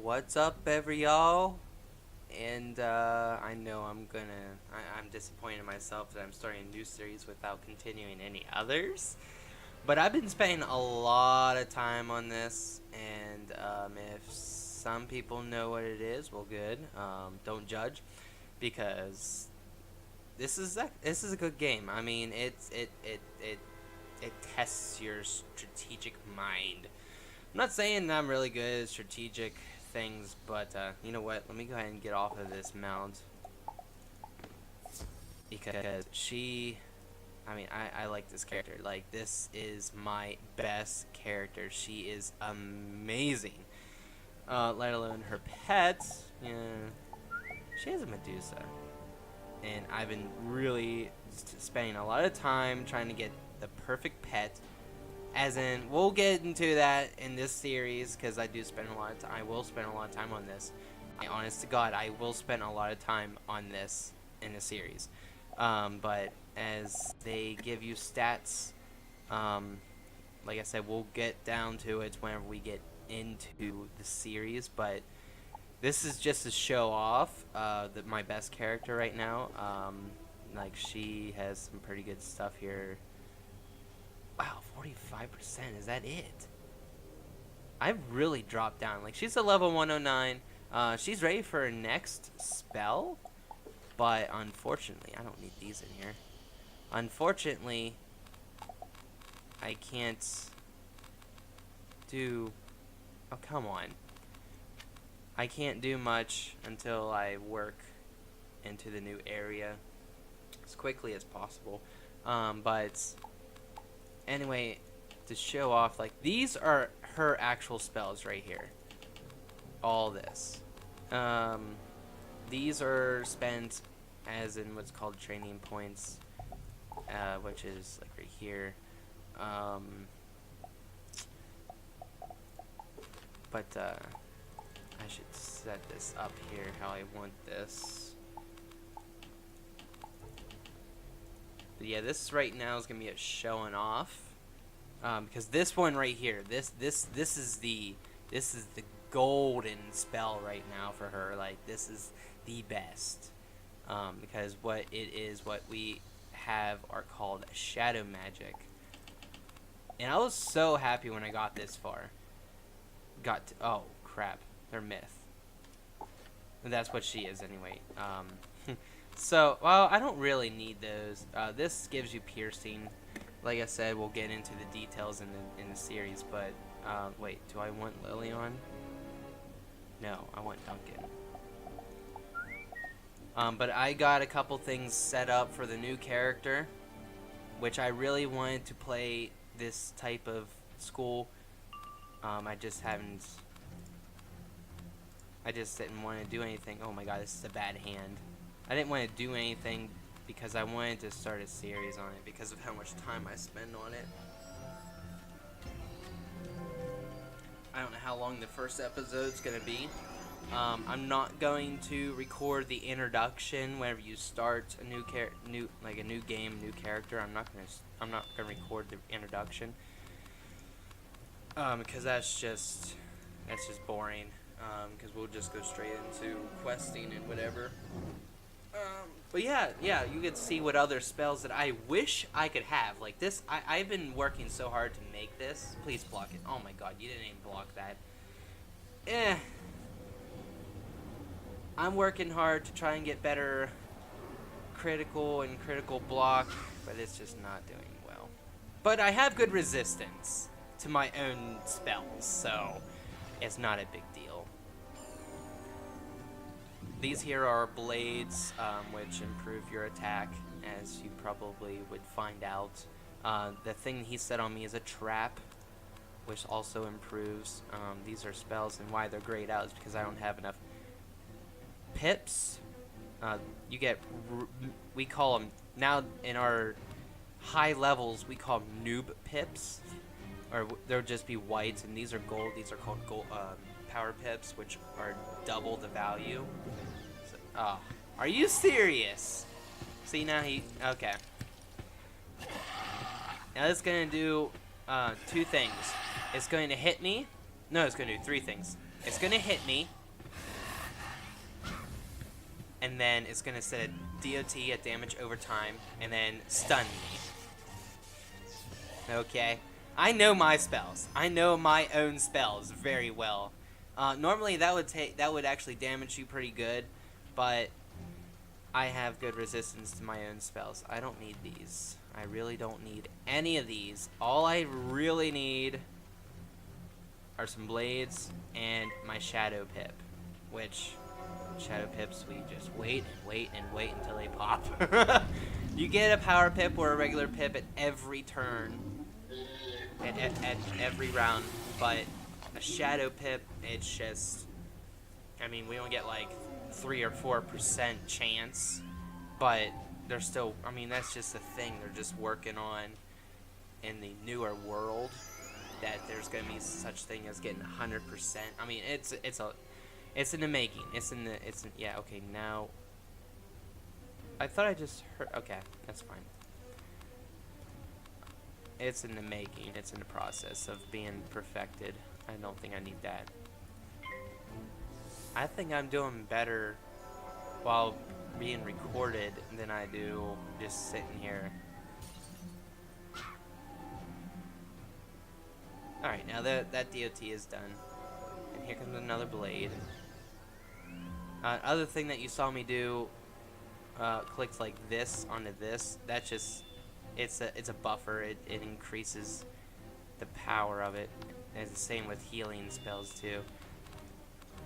What's up, y'all? And I know I'm disappointed in myself that I'm starting a new series without continuing any others. But I've been spending a lot of time on this, and if some people know what it is, well, good. Don't judge, because this is a good game. I mean, it tests your strategic mind. I'm not saying I'm really good at strategic things, but you know what? Let me go ahead and get off of this mount, because I like this character. Like, this is my best character. She is amazing. Let alone her pets. Yeah, she has a Medusa, and I've been really spending a lot of time trying to get the perfect pet. As in, we'll get into that in this series, because I do spend a lot of time. I will spend a lot of time on this. Honest to God, I will spend a lot of time on this in the series. But as they give you stats, like I said, we'll get down to it whenever we get into the series. But this is just to show off my best character right now. Like, she has some pretty good stuff here. Wow, 45%, is that it? I've really dropped down. Like, she's a level 109. She's ready for her next spell. But unfortunately, I don't need these in here. Unfortunately, I can't do... Oh, come on. I can't do much until I work into the new area as quickly as possible. But... Anyway, to show off, like, these are her actual spells right here. All this. These are spent as in what's called training points, which is like right here. But I should set this up here how I want this. But yeah, this right now is gonna be a showing off, because this one right here, this is the golden spell right now for her. Like, this is the best, because what we have are called shadow magic. And I was so happy when I got this far. Oh crap, they're myth. And that's what she is anyway. So, well, I don't really need those. This gives you piercing. Like I said, we'll get into the details in the series, but, wait, do I want Lilion? No, I want Duncan. But I got a couple things set up for the new character, which I really wanted to play this type of school. I just didn't want to do anything. Oh my god, this is a bad hand. I didn't want to do anything because I wanted to start a series on it because of how much time I spend on it. I don't know how long the first episode's gonna be. I'm not going to record the introduction whenever you start a new game, new character. I'm not gonna record the introduction, because that's just boring. Because we'll just go straight into questing and whatever. But yeah, you can see what other spells that I wish I could have. Like this, I've been working so hard to make this. Please block it. Oh my god, you didn't even block that. I'm working hard to try and get better critical and critical block, but it's just not doing well. But I have good resistance to my own spells, so it's not a big deal. These here are blades, which improve your attack, as you probably would find out. The thing he set on me is a trap, which also improves. These are spells, and why they're grayed out is because I don't have enough pips. You get, we call them, now in our high levels, we call them noob pips. Or they'll just be white, and these are gold. These are called gold, power pips, which are double the value. So, are you serious? See, now okay. Now it's gonna do two things. It's going to hit me. No, it's gonna do three things. It's gonna hit me, and then it's gonna set a DOT at damage over time, and then stun me. Okay, I know my spells. I know my own spells very well. Normally that would actually damage you pretty good, but I have good resistance to my own spells. I don't need these. I really don't need any of these. All I really need are some blades and my shadow pip, which shadow pips we just wait and wait and wait until they pop. You get a power pip or a regular pip at every turn, at every round, but a shadow pip, it's just, I mean, we don't get like 3 or 4% chance, but they're still, I mean, that's just the thing they're just working on in the newer world, that there's gonna be such thing as getting 100%. I mean, it's in the making. Yeah, okay, now I thought I just heard, okay, that's fine. It's in the making. It's in the process of being perfected. I don't think I need that. I think I'm doing better while being recorded than I do just sitting here. Alright, now that DOT is done. And here comes another blade. Other thing that you saw me do, clicked like this onto this, that's just, it's a buffer. It increases the power of it. And it's the same with healing spells too.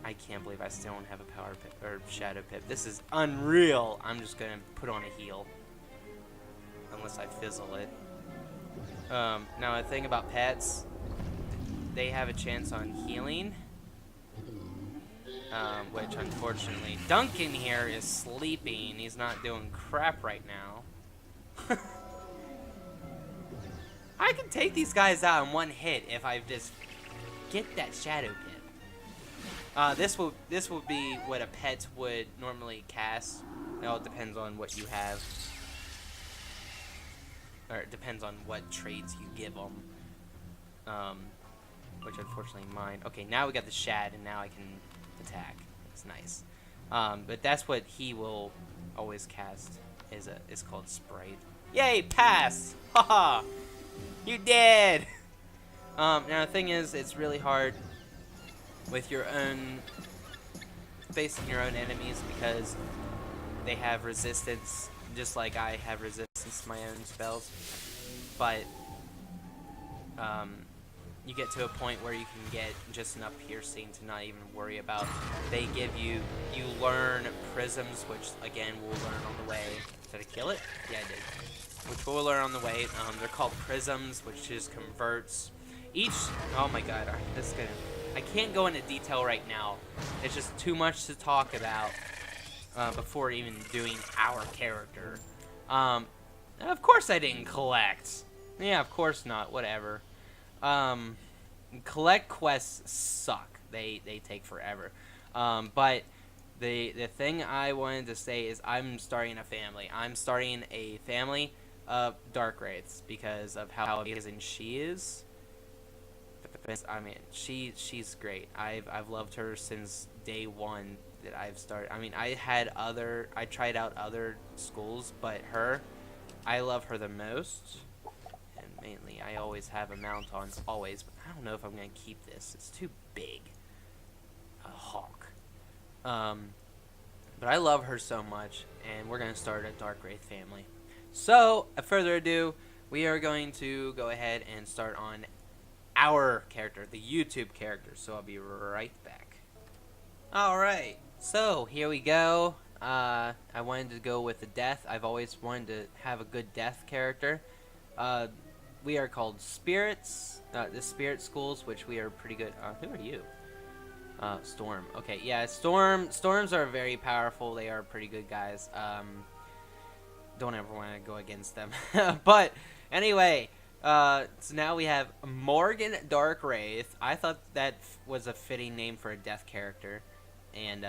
I can't believe I still don't have a power pip or shadow pip. This is unreal. I'm just gonna put on a heal, unless I fizzle it. Now a thing about pets, they have a chance on healing, which unfortunately Duncan here is sleeping. He's not doing crap right now. I can take these guys out in one hit if I just get that shadow pip. This will be what a pet would normally cast. It all depends on what you have, or it depends on what traits you give them. Which unfortunately mine. Okay, now we got the shad, and now I can attack. It's nice. But that's what he will always cast. Is called Sprite. Yay, pass! Haha! You did! Now the thing is, it's really hard with your own, facing your own enemies, because they have resistance, just like I have resistance to my own spells. But you get to a point where you can get just enough piercing to not even worry about. They give you learn prisms, which again we'll learn on the way. Did I kill it? Yeah, I did. Which we'll learn on the way. They're called prisms, which just converts each. Oh my God, this is gonna. I can't go into detail right now. It's just too much to talk about before even doing our character. Of course I didn't collect. Yeah, of course not. Whatever. Collect quests suck. They take forever. But the thing I wanted to say is I'm starting a family. I'm starting a family of Dark Wraiths because of how amazing she is. I mean, she's great. I've loved her since day one that I've started. I mean, I tried out other schools, but I love her the most. And mainly, I always have a mount on, always. But I don't know if I'm gonna keep this. It's too big. A hawk. But I love her so much, and we're gonna start a Dark Wraith family. So, without further ado, we are going to go ahead and start on our character, the YouTube character. So I'll be right back. Alright, so here we go. I wanted to go with the death. I've always wanted to have a good death character. We are called Spirits, the Spirit Schools, which we are pretty good. Who are you? Storm. Okay, yeah, Storms are very powerful. They are pretty good guys. Don't ever want to go against them. But anyway, so now we have Morgan Dark Wraith. I thought that was a fitting name for a death character, and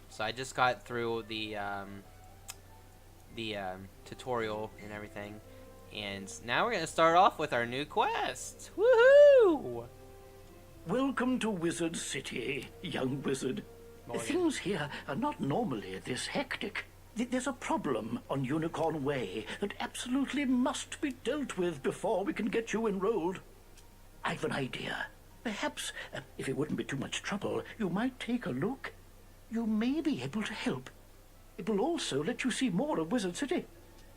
so I just got through the tutorial and everything, and now we're gonna start off with our new quest. Woohoo! Welcome Welcome to Wizard City, young wizard. Morgan. Things here are not normally this hectic. There's a problem on Unicorn Way that absolutely must be dealt with before we can get you enrolled. I've an idea. Perhaps, if it wouldn't be too much trouble, you might take a look. You may be able to help. It will also let you see more of Wizard City.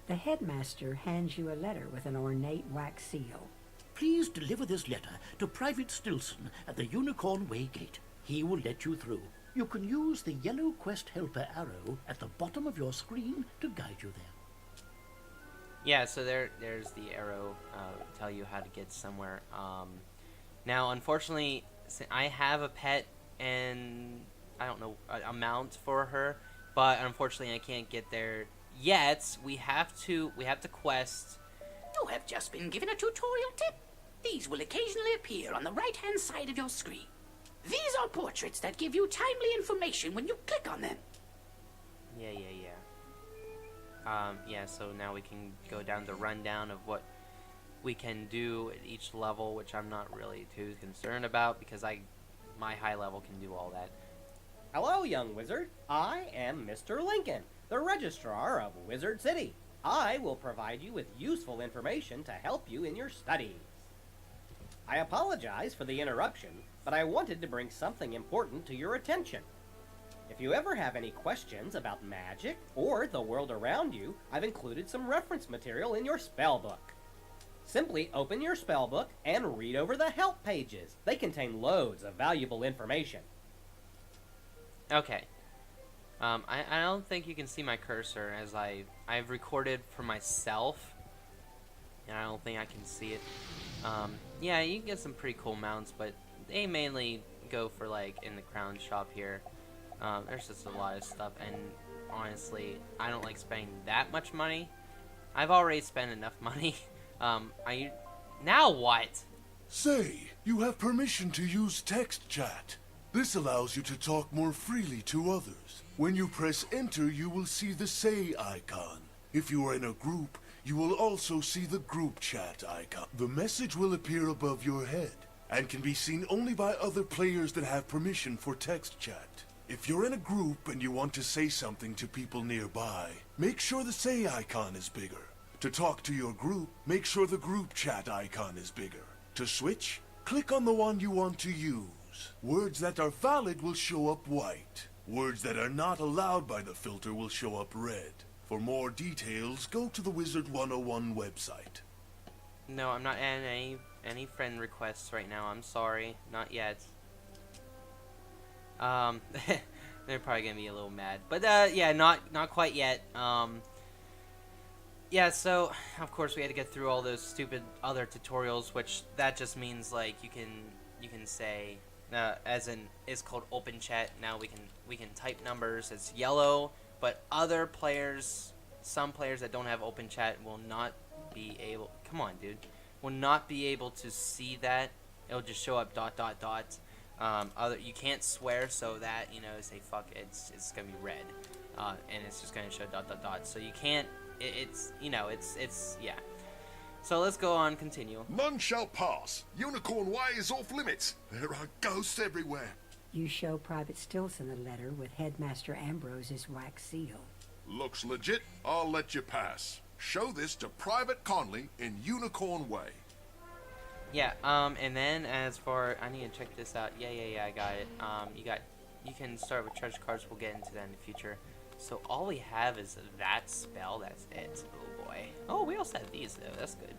The headmaster hands you a letter with an ornate wax seal. Please deliver this letter to Private Stilson at the Unicorn Way gate. He will let you through. You can use the yellow quest helper arrow at the bottom of your screen to guide you there. Yeah, so there's the arrow, tell you how to get somewhere. Now, unfortunately, I have a pet, and I don't know a mount for her, but unfortunately, I can't get there yet. We have to quest. You have just been given a tutorial tip. These will occasionally appear on the right-hand side of your screen. These are portraits that give you timely information when you click on them. Yeah. Yeah, so now we can go down the rundown of what we can do at each level, which I'm not really too concerned about because my high level can do all that. Hello, young wizard. I am Mr. Lincoln, the registrar of Wizard City. I will provide you with useful information to help you in your studies. I apologize for the interruption, but I wanted to bring something important to your attention. If you ever have any questions about magic or the world around you, I've included some reference material in your spellbook. Simply open your spellbook and read over the help pages. They contain loads of valuable information. Okay. I don't think you can see my cursor as I've recorded for myself, and I don't think I can see it. Yeah, you can get some pretty cool mounts, but they mainly go for like in the crown shop here. There's just a lot of stuff, and honestly, I don't like spending that much money. I've already spent enough money. Now what? Say, you have permission to use text chat. This allows you to talk more freely to others. When you press enter, you will see the say icon. If you are in a group, you will also see the group chat icon. The message will appear above your head and can be seen only by other players that have permission for text chat. If you're in a group and you want to say something to people nearby, make sure the say icon is bigger. To talk to your group, make sure the group chat icon is bigger. To switch, click on the one you want to use. Words that are valid will show up white. Words that are not allowed by the filter will show up red. For more details, go to the Wizard101 website. No, I'm not adding any friend requests right now. I'm sorry, not yet. They're probably gonna be a little mad, but yeah, not quite yet. Yeah, so of course we had to get through all those stupid other tutorials, which that just means like you can say as in it's called open chat. Now we can type numbers. It's yellow, but other players, some players that don't have open chat will not be able. Come on, dude, will not be able to see that. It'll just show up ... You can't swear, so that say fuck, it's gonna be red, and it's just gonna show ... So you can't. It's yeah. So let's go on, continue. None shall pass. Unicorn Way is off limits. There are ghosts everywhere. You show Private Stilson a letter with Headmaster Ambrose's wax seal. Looks legit. I'll let you pass. Show this to Private Conley in Unicorn Way. Yeah, and then as for, I need to check this out. Yeah, I got it. You can start with treasure cards. We'll get into that in the future. So all we have is that spell. That's it. Oh boy. Oh, we also have these though. That's good.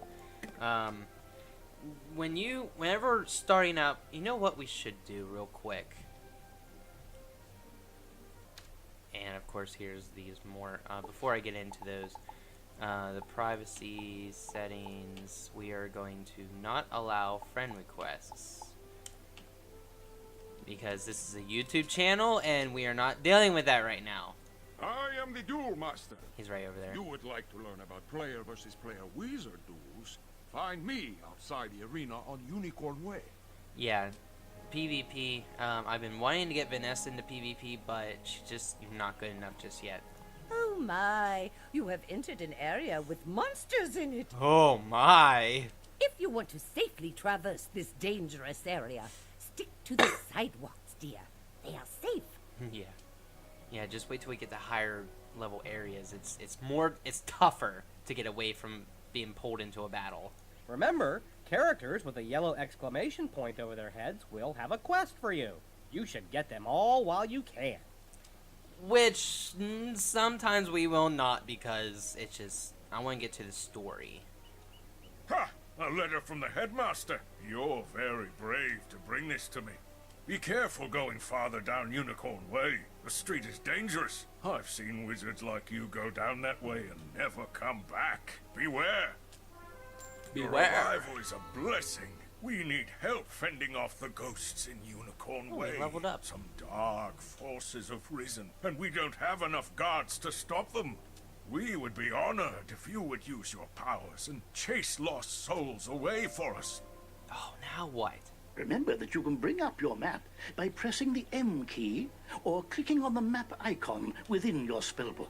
Whenever starting out, you know what we should do real quick. And of course, here's these more. Before I get into those, the privacy settings, we are going to not allow friend requests. Because this is a YouTube channel, and we are not dealing with that right now. I am the Duel Master. He's right over there. You would like to learn about player versus player wizard duels? Find me outside the arena on Unicorn Way. Yeah, PvP. I've been wanting to get Vanessa into PvP, but she's just not good enough just yet. Oh my, you have entered an area with monsters in it. Oh my. If you want to safely traverse this dangerous area, stick to to the sidewalks, dear. They are safe. Yeah. Yeah, just wait till we get to higher level areas. It's tougher to get away from being pulled into a battle. Remember, characters with a yellow exclamation point over their heads will have a quest for you. You should get them all while you can. Which sometimes we will not, because it's just, I want to get to the story. Ha! A letter from the headmaster. You're very brave to bring this to me. Be careful going farther down Unicorn Way. The street is dangerous. I've seen wizards like you go down that way and never come back. Beware. Your arrival is a blessing. We need help fending off the ghosts in Unicorn Oh, Way. we leveled up. Some dark forces have risen, and we don't have enough guards to stop them. We would be honored if you would use your powers and chase lost souls away for us. Oh, now what? Remember that you can bring up your map by pressing the M key or clicking on the map icon within your spellbook.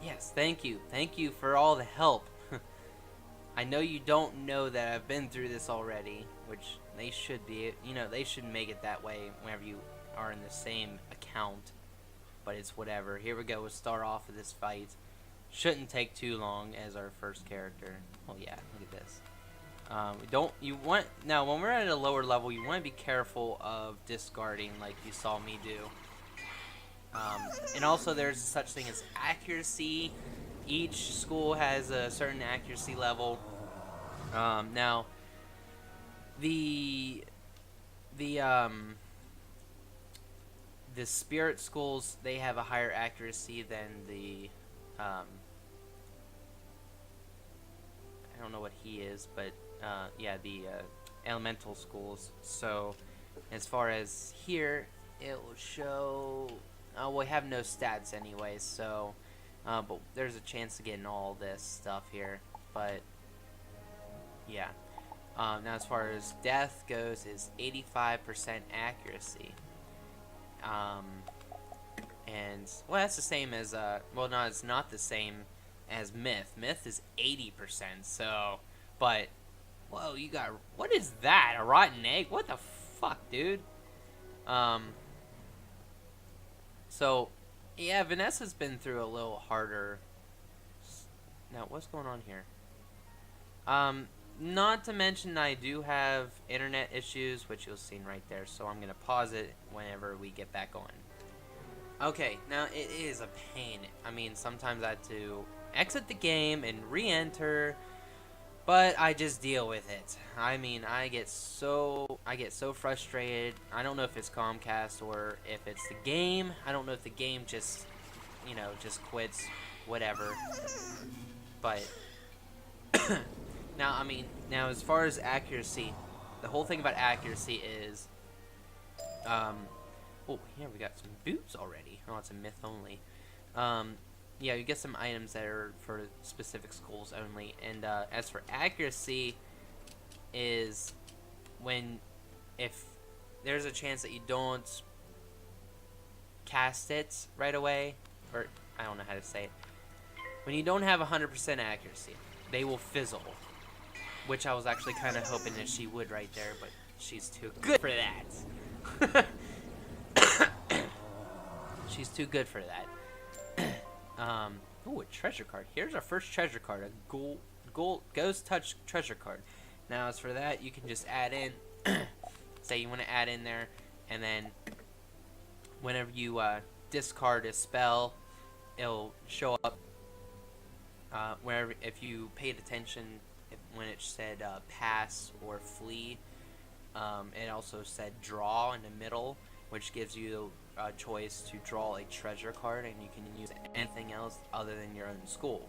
Yes, thank you. Thank you for all the help. I know you don't know that I've been through this already, which they should be. You know, they should make it that way whenever you are in the same account. But it's whatever. Here we go. We'll start off with this fight. Shouldn't take too long as our first character. Oh yeah, look at this. Now when we're at a lower level, you want to be careful of discarding like you saw me do. And also there's such thing as accuracy. Each school has a certain accuracy level. Now the spirit schools, they have a higher accuracy than the I don't know what he is, but yeah, the elemental schools. So as far as here, it will show we have no stats anyway, so but there's a chance of getting all this stuff here. But yeah, now as far as death goes, is 85% accuracy. And well, that's the same as well, no, it's not the same as myth. Myth is 80%. So, but whoa, you got, what is that? A rotten egg? What the fuck, dude? So yeah, Vanessa's been through a little harder. Now, what's going on here? Not to mention I do have internet issues, which you'll see right there, so I'm gonna pause it whenever we get back on. Okay, now it is a pain. I mean, sometimes I have to exit the game and re-enter, but I just deal with it. I mean, I get so frustrated. I don't know if it's Comcast or if it's the game. I don't know if the game just, you know, just quits, whatever. But now, I mean, now as far as accuracy, the whole thing about accuracy is, oh, here we got some boots already. Oh, it's a myth only. Yeah, you get some items that are for specific schools only. And as for accuracy, is if there's a chance that you don't cast it right away, or I don't know how to say it. When you don't have 100% accuracy, they will fizzle. Which I was actually kind of hoping that she would right there, but she's too good for that. She's too good for that. Ooh, a treasure card. Here's our first treasure card, a Ghost Touch treasure card. Now, as for that, you can just add in, say you want to add in there, and then whenever you discard a spell, it'll show up wherever, if you paid attention, when it said pass or flee, it also said draw in the middle, which gives you a choice to draw a treasure card, and you can use anything else other than your own school.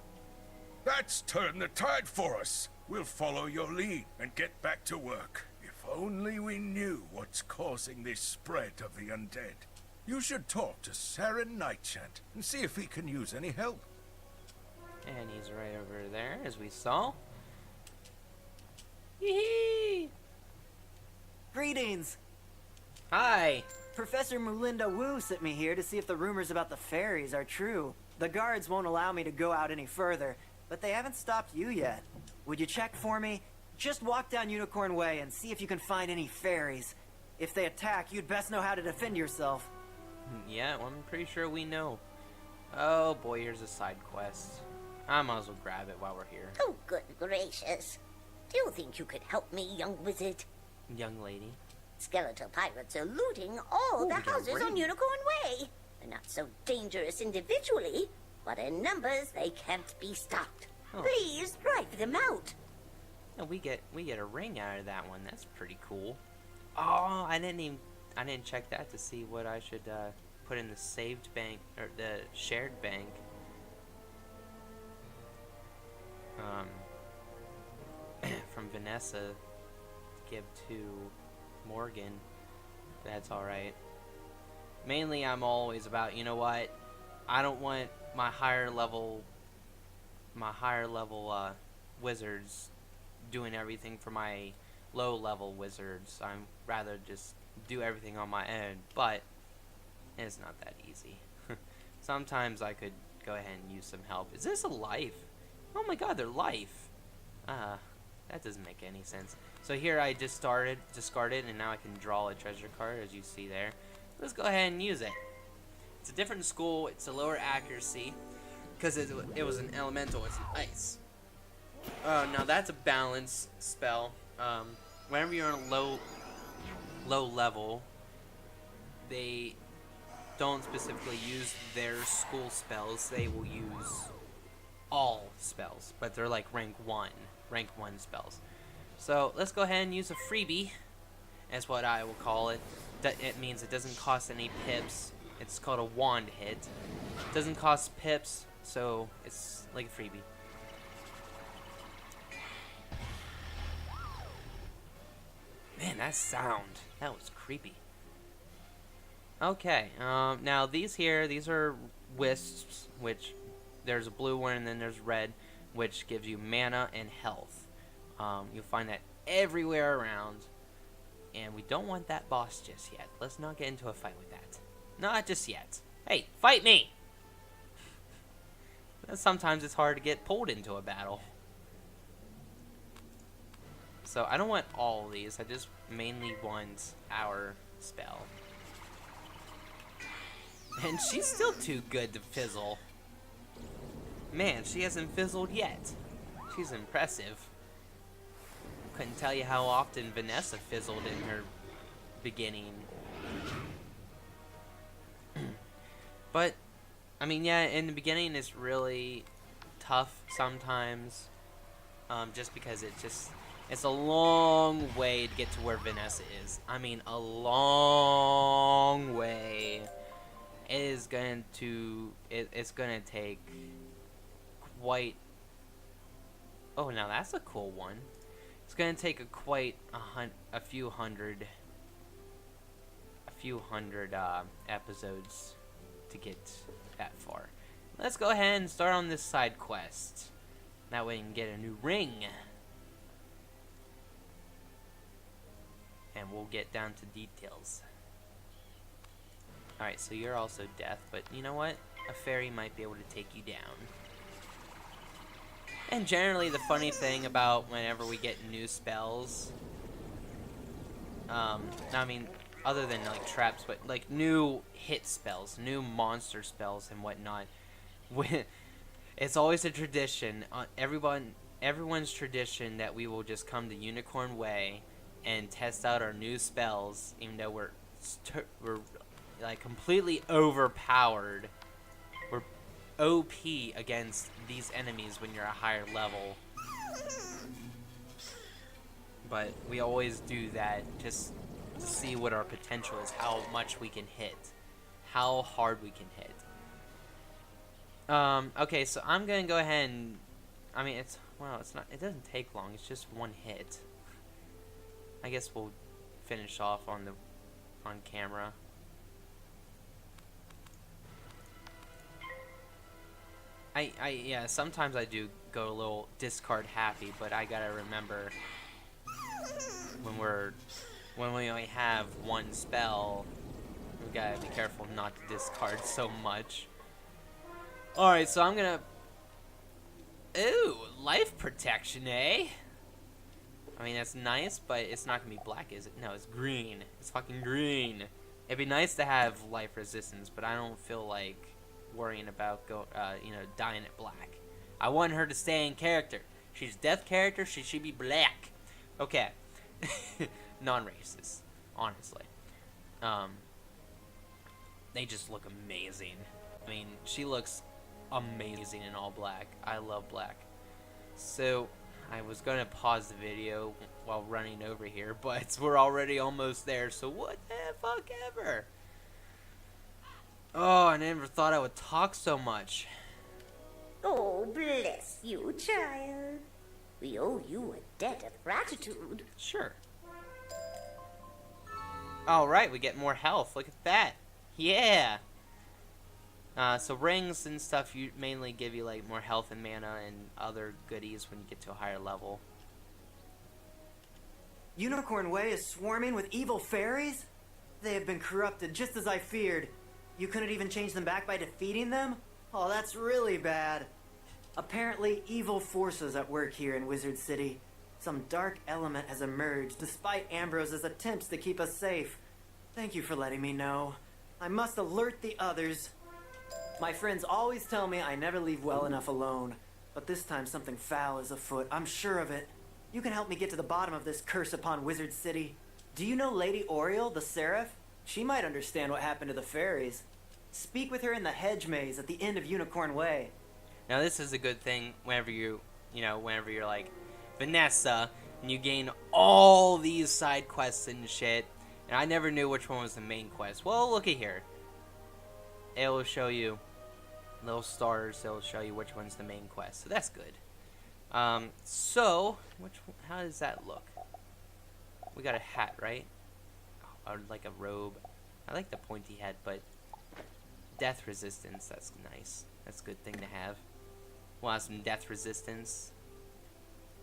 That's turned the tide for us. We'll follow your lead and get back to work. If only we knew what's causing this spread of the undead. You should talk to Saren Nightchant and see if he can use any help. And he's right over there, as we saw. Yee-hee! Greetings! Hi! Professor Melinda Wu sent me here to see if the rumors about the fairies are true. The guards won't allow me to go out any further, but they haven't stopped you yet. Would you check for me? Just walk down Unicorn Way and see if you can find any fairies. If they attack, you'd best know how to defend yourself. Yeah, well, I'm pretty sure we know. Oh boy, here's a side quest. I might as well grab it while we're here. Oh, good gracious. Do you think you could help me, young wizard? Young lady. Skeletal pirates are looting all the houses on Unicorn Way. They're not so dangerous individually, but in numbers they can't be stopped. Oh. Please drive them out. Oh, we get a ring out of that one. That's pretty cool. Oh, I didn't check that to see what I should put in the saved bank or the shared bank. From Vanessa to give to Morgan. That's all right. Mainly, I'm always about, you know what? I don't want my higher level wizards doing everything for my low level wizards. I'm rather just do everything on my own, but it's not that easy. Sometimes I could go ahead and use some help. Is this a life? Oh my god, they're life. That doesn't make any sense. So here I just discarded, and now I can draw a treasure card, as you see there. Let's go ahead and use it. It's a different school. It's a lower accuracy because it was an elemental. It's ice. Now that's a balance spell. Whenever you're on a low level, they don't specifically use their school spells. They will use all spells, but they're like rank 1 spells. So let's go ahead and use a freebie. That's what I will call it. It means it doesn't cost any pips. It's called a wand hit. It doesn't cost pips, so it's like a freebie. Man, that sound. That was creepy. Okay, now these are wisps, which there's a blue one and then there's red, which gives you mana and health. You'll find that everywhere around, and we don't want that boss just yet. Let's not get into a fight with that. Not just yet. Hey, fight me! Sometimes it's hard to get pulled into a battle. So I don't want all of these, I just mainly want our spell. And she's still too good to fizzle. Man, she hasn't fizzled yet. She's impressive. Couldn't tell you how often Vanessa fizzled in her beginning. But, I mean, yeah, in the beginning it's really tough sometimes. Just because it's a long way to get to where Vanessa is. I mean, a long way. It's gonna take quite... Oh, now that's a cool one. It's gonna take a few hundred episodes to get that far. Let's go ahead and start on this side quest. That way we can get a new ring. And we'll get down to details. Alright, so you're also death, but you know what? A fairy might be able to take you down. And generally, the funny thing about whenever we get new spells, I mean, other than like traps, but like new hit spells, new monster spells and whatnot, it's always a tradition. Everyone's tradition that we will just come to Unicorn Way and test out our new spells, even though we're like completely overpowered. We're OP against these enemies when you're a higher level. But we always do that just to see what our potential is, how much we can hit, how hard we can hit. Okay, so I'm gonna go ahead and, I mean, it doesn't take long, it's just one hit. I guess we'll finish off on camera. Yeah, sometimes I do go a little discard happy, but I gotta remember when we only have one spell, we gotta be careful not to discard so much. Alright, so I'm gonna... Ooh, life protection, eh? I mean, that's nice, but it's not gonna be black, is it? No, it's green. It's fucking green. It'd be nice to have life resistance, but I don't feel like worrying about dyeing it black. I want her to stay in character. She's death character. She should be black. Okay. Non-racist, honestly. They just look amazing. I mean, she looks amazing in all black. I love black. So, I was going to pause the video while running over here, but we're already almost there, so what the fuck ever? Oh, I never thought I would talk so much. Oh, bless you, child. We owe you a debt of gratitude. Sure. Alright, we get more health. Look at that. Yeah. So rings and stuff mainly give you like more health and mana and other goodies when you get to a higher level. Unicorn Way is swarming with evil fairies? They have been corrupted just as I feared. You couldn't even change them back by defeating them? Oh, that's really bad. Apparently, evil forces at work here in Wizard City. Some dark element has emerged despite Ambrose's attempts to keep us safe. Thank you for letting me know. I must alert the others. My friends always tell me I never leave well enough alone, but this time something foul is afoot, I'm sure of it. You can help me get to the bottom of this curse upon Wizard City. Do you know Lady Oriel, the Seraph? She might understand what happened to the fairies. Speak with her in the hedge maze at the end of Unicorn Way. Now this is a good thing whenever you're like Vanessa and you gain all these side quests and shit, and I never knew which one was the main quest. Well, look at here. It will show you little stars. It will show you which one's the main quest. So that's good. So how does that look? We got a hat, right? Or like a robe. I like the pointy head, but death resistance, that's nice. That's a good thing to have. We'll have some death resistance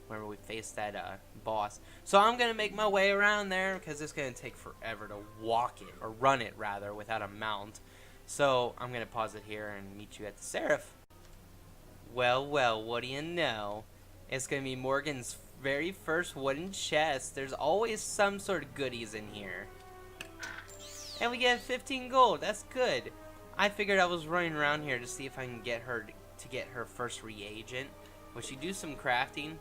whenever we face that boss. So I'm going to make my way around there because it's going to take forever to walk it, or run it rather, without a mount. So I'm going to pause it here and meet you at the Seraph. Well, what do you know? It's going to be Morgan's very first wooden chest. There's always some sort of goodies in here. And we get 15 gold. That's good. I figured I was running around here to see if I can get her to get her first reagent. Will she do some crafting?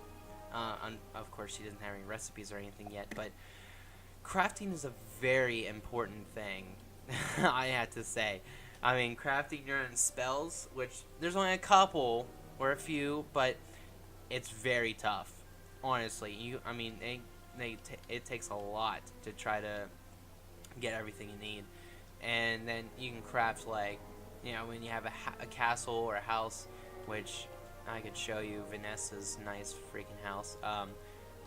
Of course, she doesn't have any recipes or anything yet, but crafting is a very important thing. I had to say. I mean, crafting your own spells, which there's only a couple or a few, but it's very tough. Honestly, it takes a lot to try to get everything you need. And then you can craft, like, when you have a castle or a house, which I could show you Vanessa's nice freaking house.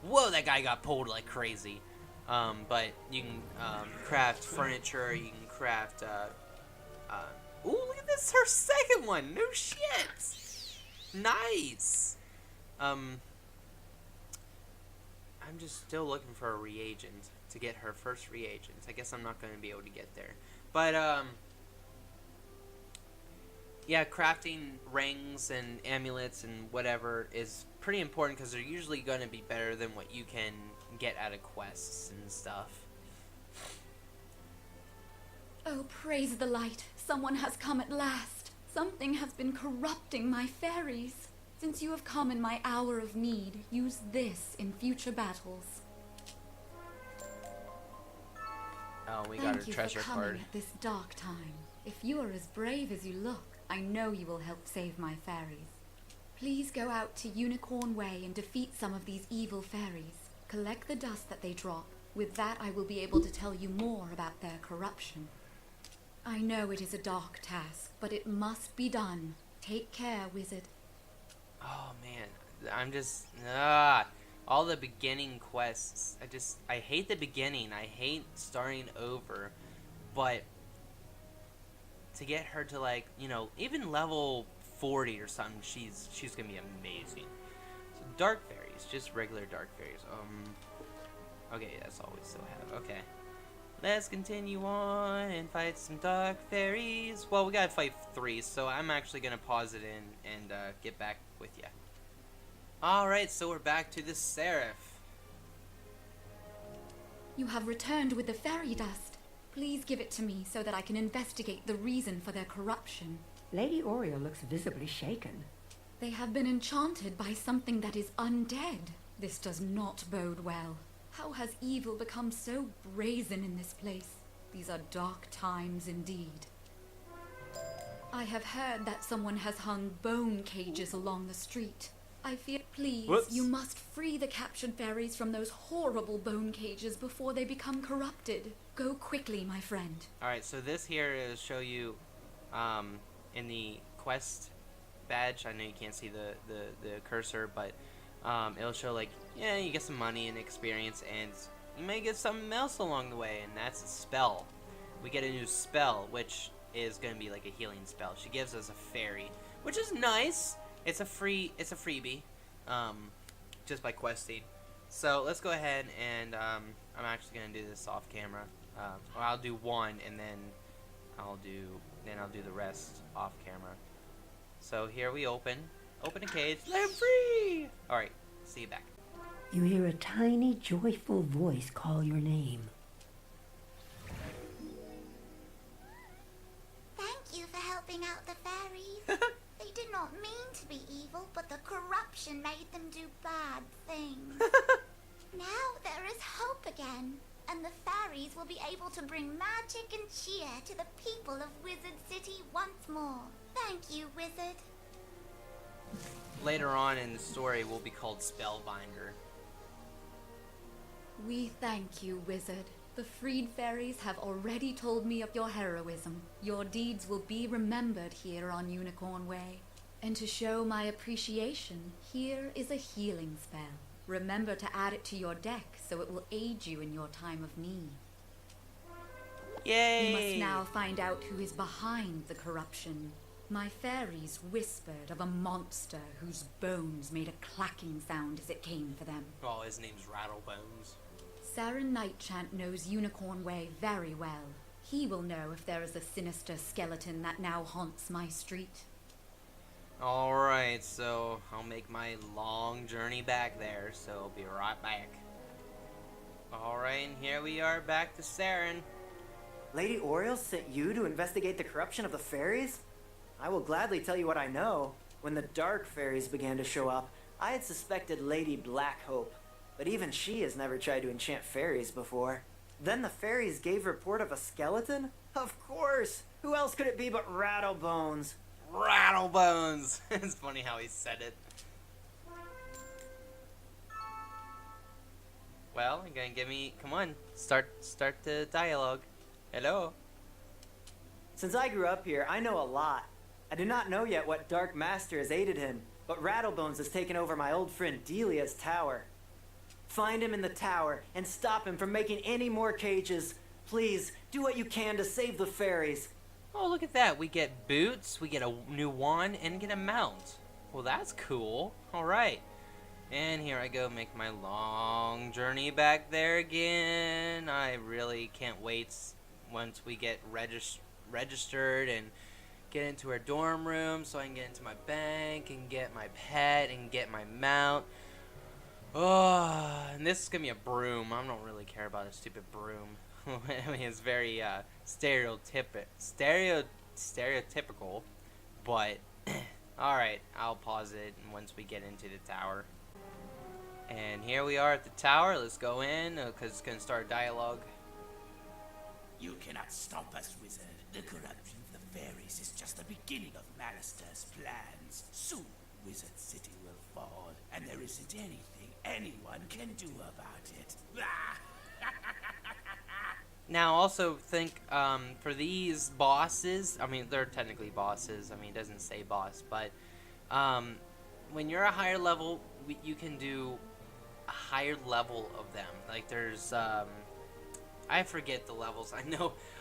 Whoa, that guy got pulled like crazy. But you can craft furniture, you can craft, ooh, look at this, her second one, no shit! Nice! I'm just still looking for a reagent to get her first reagent. I guess I'm not going to be able to get there. But, yeah, crafting rings and amulets and whatever is pretty important because they're usually going to be better than what you can get out of quests and stuff. Oh, praise the light. Someone has come at last. Something has been corrupting my fairies. Since you have come in my hour of need, use this in future battles. Oh, we got a treasure card. Thank you for coming at this dark time. If you are as brave as you look, I know you will help save my fairies. Please go out to Unicorn Way and defeat some of these evil fairies. Collect the dust that they drop. With that, I will be able to tell you more about their corruption. I know it is a dark task, but it must be done. Take care, wizard. Oh, man. I'm just... all the beginning quests. I hate the beginning. I hate starting over. But to get her to, like, even level 40 or something, she's gonna be amazing. So dark fairies, just regular dark fairies. Okay, that's all we still have. Okay. Let's continue on and fight some dark fairies. Well, we gotta fight 3, so I'm actually gonna pause it and get back with you. Alright, so we're back to the Seraph. You have returned with the fairy dust. Please give it to me so that I can investigate the reason for their corruption. Lady Oriole looks visibly shaken. They have been enchanted by something that is undead. This does not bode well. How has evil become so brazen in this place? These are dark times indeed. I have heard that someone has hung bone cages along the street. I fear, please, you must free the captured fairies from those horrible bone cages before they become corrupted. Go quickly, my friend. Alright, so this here is show you in the quest badge. I know you can't see the cursor, but it'll show, like, yeah, you get some money and experience, and you may get something else along the way, and that's a spell. We get a new spell, which is going to be like a healing spell. She gives us a fairy, which is nice. It's a freebie, just by questing. So let's go ahead and I'm actually going to do this off camera. Well, I'll do one, and then I'll do the rest off camera. So here we open a cage. Let him free. All right, see you back. You hear a tiny, joyful voice call your name. Thank you for helping out the fairies. They did not mean to be evil, but the corruption made them do bad things. Now there is hope again, and the fairies will be able to bring magic and cheer to the people of Wizard City once more. Thank you, Wizard. Later on in the story, we'll be called Spellbinder. We thank you, Wizard. The freed fairies have already told me of your heroism. Your deeds will be remembered here on Unicorn Way. And to show my appreciation, here is a healing spell. Remember to add it to your deck so it will aid you in your time of need. Yay! You must now find out who is behind the corruption. My fairies whispered of a monster whose bones made a clacking sound as it came for them. Oh, his name's Rattlebones. Saren Nightchant knows Unicorn Way very well. He will know if there is a sinister skeleton that now haunts my street. Alright, so I'll make my long journey back there, so I'll be right back. Alright, and here we are back to Saren. Lady Oriole sent you to investigate the corruption of the fairies? I will gladly tell you what I know. When the dark fairies began to show up, I had suspected Lady Blackhope, but even she has never tried to enchant fairies before. Then the fairies gave report of a skeleton? Of course! Who else could it be but Rattlebones? Rattlebones! It's funny how he said it. Well, you're gonna give me... Come on, start the dialogue. Hello? Since I grew up here, I know a lot. I do not know yet what Dark Master has aided him, but Rattlebones has taken over my old friend Delia's tower. Find him in the tower and stop him from making any more cages. Please, do what you can to save the fairies. Oh, look at that. We get boots, we get a new wand, and get a mount. Well, that's cool. Alright. And here I go, make my long journey back there again. I really can't wait once we get registered and get into our dorm room so I can get into my bank and get my pet and get my mount. Oh, and this is gonna be a broom. I don't really care about a stupid broom. I mean, it's very stereotypical, but alright, I'll pause it once we get into the tower. And here we are at the tower. Let's go in, because it's going to start dialogue. You cannot stop us, Wizard. The corruption of the fairies is just the beginning of Malister's plans. Soon, Wizard City will fall, and there isn't anything anyone can do about it. Now, also think, for these bosses, I mean, they're technically bosses. I mean, it doesn't say boss, but when you're a higher level, you can do a higher level of them. Like, there's, I forget the levels.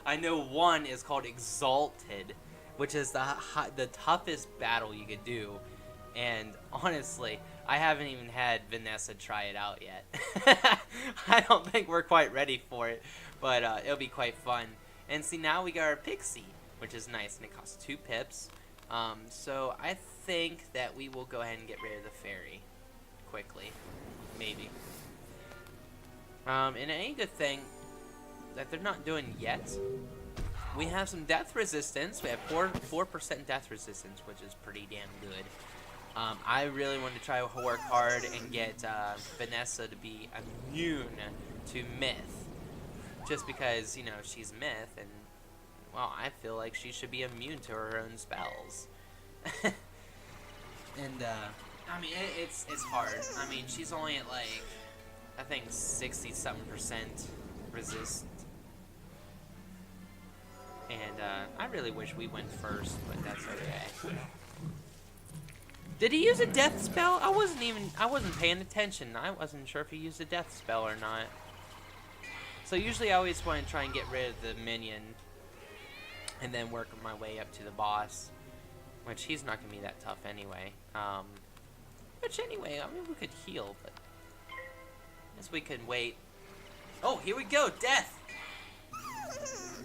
I know one is called Exalted, which is the toughest battle you could do. And honestly, I haven't even had Vanessa try it out yet. I don't think we're quite ready for it, but it'll be quite fun. And see, now we got our Pixie, which is nice, and it costs 2 pips. So I think that we will go ahead and get rid of the fairy quickly. Maybe. And it ain't a good thing that they're not doing yet. We have some death resistance. We have 4% death resistance, which is pretty damn good. I really want to try to work hard and get Vanessa to be immune to myth. Just because, you know, she's myth, and, well, I feel like she should be immune to her own spells. And, I mean, it's hard. I mean, she's only at, like, I think 60-something% resist. And, I really wish we went first, but that's okay. Did he use a death spell? I wasn't paying attention. I wasn't sure if he used a death spell or not. So usually I always want to try and get rid of the minion and then work my way up to the boss, which he's not going to be that tough anyway. Which anyway, I mean, we could heal, but I guess we could wait. Oh, here we go, death!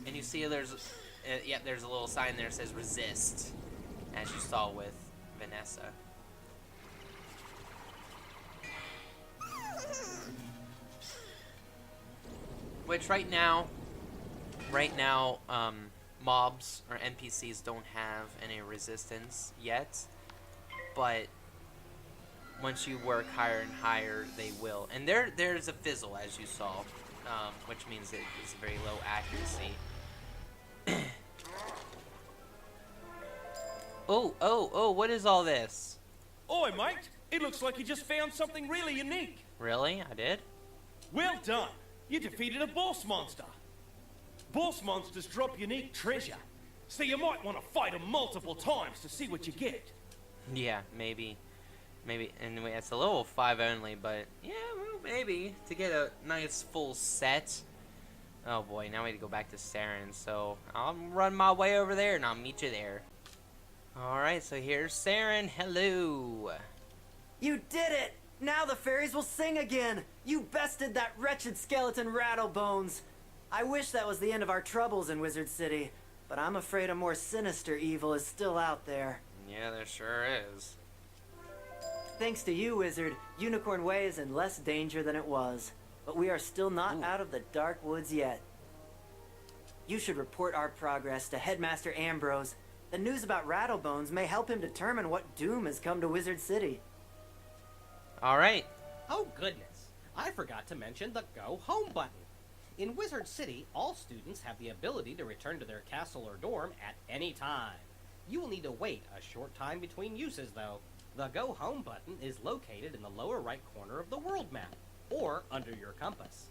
And you see there's, yeah, there's a little sign there that says resist, as you saw with Vanessa. Which right now, mobs or NPCs don't have any resistance yet, but once you work higher and higher, they will. And there's a fizzle, as you saw, which means it is very low accuracy. Oh, what is all this? Oi, mate! It looks like you just found something really unique. Really? I did? Well done! You defeated a boss monster. Boss monsters drop unique treasure, so you might want to fight them multiple times to see what you get. Yeah, maybe. Anyway, it's a level 5 only, but yeah, well, maybe to get a nice full set. Oh boy, now we have to go back to Saren, so I'll run my way over there and I'll meet you there. Alright, so here's Saren. Hello. You did it! Now the fairies will sing again! You bested that wretched skeleton Rattlebones! I wish that was the end of our troubles in Wizard City, but I'm afraid a more sinister evil is still out there. Yeah, there sure is. Thanks to you, Wizard, Unicorn Way is in less danger than it was. But we are still not out of the dark woods yet. You should report our progress to Headmaster Ambrose. The news about Rattlebones may help him determine what doom has come to Wizard City. Alright. Oh goodness, I forgot to mention the Go Home button. In Wizard City, all students have the ability to return to their castle or dorm at any time. You will need to wait a short time between uses though. The Go Home button is located in the lower right corner of the world map, or under your compass.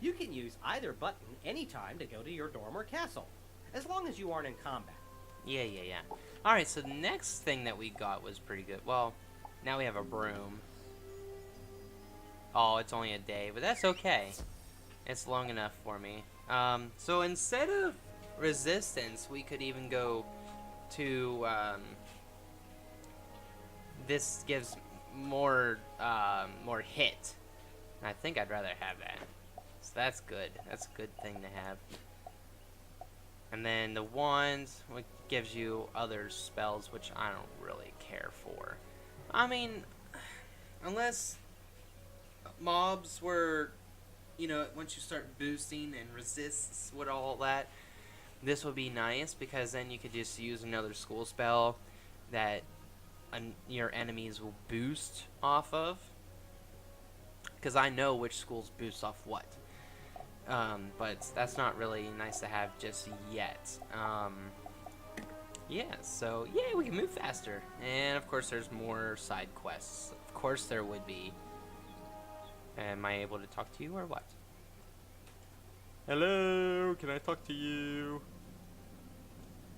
You can use either button anytime to go to your dorm or castle, as long as you aren't in combat. Yeah. Alright, so the next thing that we got was pretty good. Well, now we have a broom. Oh, it's only a day, but that's okay. It's long enough for me. So instead of resistance, we could even go to, this gives more hit. I think I'd rather have that. So that's good. That's a good thing to have. And then the wand, which gives you other spells, which I don't really care for. I mean, unless mobs were, you know, once you start boosting and resists with all that, this would be nice, because then you could just use another school spell that your enemies will boost off of. Because I know which schools boost off what. But that's not really nice to have just yet. Yeah, so, yeah, we can move faster. And, of course, there's more side quests. Of course there would be. Am I able to talk to you, or what? Hello, can I talk to you?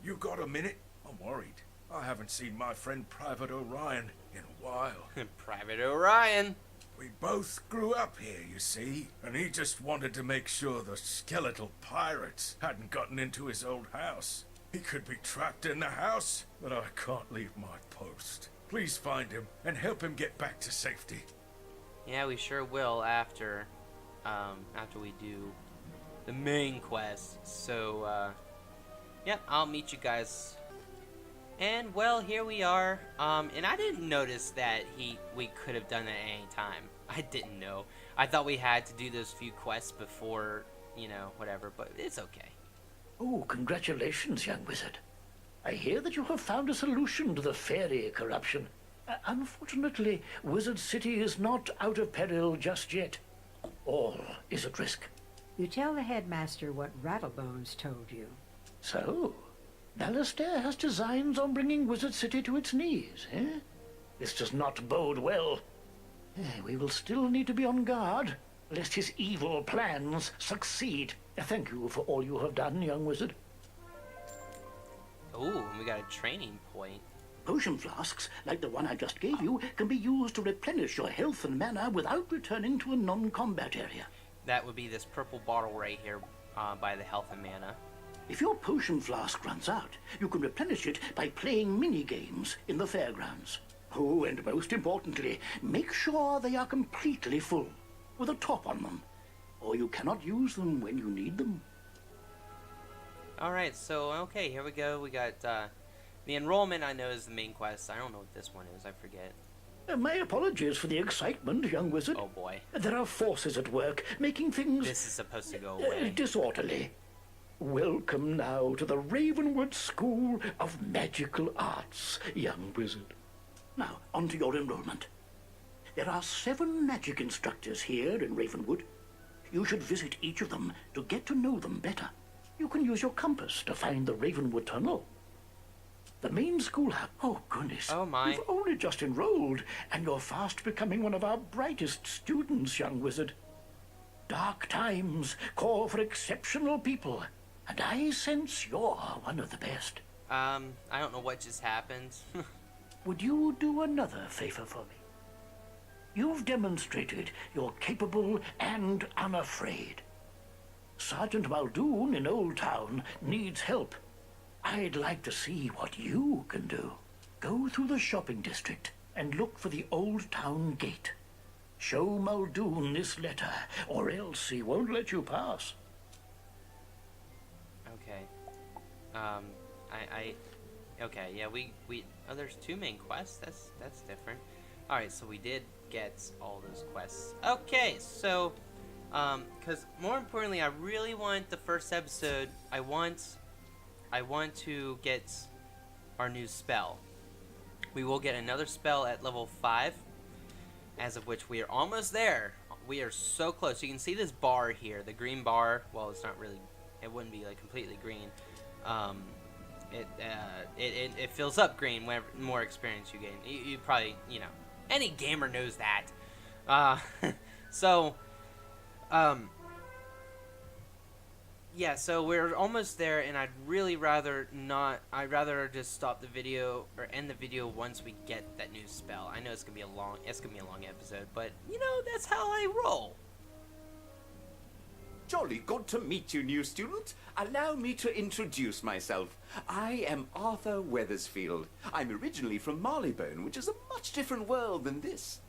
You got a minute? I'm worried. I haven't seen my friend Private Orion in a while. Private Orion? We both grew up here, you see, and he just wanted to make sure the skeletal pirates hadn't gotten into his old house. He could be trapped in the house, but I can't leave my post. Please find him and help him get back to safety. Yeah, we sure will after we do the main quest. So, yep, I'll meet you guys. And, well, here we are. And I didn't notice that we could have done it at any time. I didn't know. I thought we had to do those few quests before, you know, whatever, but it's okay. Oh, congratulations, young wizard. I hear that you have found a solution to the fairy corruption. Unfortunately, Wizard City is not out of peril just yet. All is at risk. You tell the headmaster what Rattlebones told you. So, Ballistaire has designs on bringing Wizard City to its knees, eh? This does not bode well. We will still need to be on guard, lest his evil plans succeed. Thank you for all you have done, young wizard. Ooh, we got a training point. Potion flasks, like the one I just gave you, can be used to replenish your health and mana without returning to a non-combat area. That would be this purple bottle right here by the health and mana. If your potion flask runs out, you can replenish it by playing mini-games in the fairgrounds. Oh, and most importantly, make sure they are completely full, with a top on them, or you cannot use them when you need them. Alright, so, okay, here we go. We got, the enrollment I know is the main quest. I don't know what this one is, I forget. My apologies for the excitement, young wizard. Oh boy. There are forces at work, making things... This is supposed to go away. Disorderly. Welcome now to the Ravenwood School of Magical Arts, young wizard. Now, on to your enrollment. There are 7 magic instructors here in Ravenwood. You should visit each of them to get to know them better. You can use your compass to find the Ravenwood Tunnel. The main school... Oh, goodness. Oh, my. You've only just enrolled, and you're fast becoming one of our brightest students, young wizard. Dark times call for exceptional people, and I sense you're one of the best. I don't know what just happened. Would you do another favor for me? You've demonstrated you're capable and unafraid. Sergeant Muldoon in Old Town needs help. I'd like to see what you can do. Go through the shopping district and look for the Old Town gate. Show Muldoon this letter, or else he won't let you pass. Okay. Okay, yeah, we oh, there's 2 main quests. That's different. Alright, so we did get all those quests. Okay, so, because more importantly, I really want the first episode, I want to get our new spell. We will get another spell at level 5, as of which we are almost there. We are so close. You can see this bar here, the green bar. Well, it's not really, it wouldn't be like completely green. It fills up green whenever more experience you gain. You probably, you know, any gamer knows that. Yeah, so we're almost there, and I'd really rather not. I'd rather just stop the video or end the video once we get that new spell. I know it's gonna be a long episode, but you know that's how I roll. Jolly good to meet you, new student. Allow me to introduce myself. I am Arthur Weathersfield. I'm originally from Marleybone, which is a much different world than this.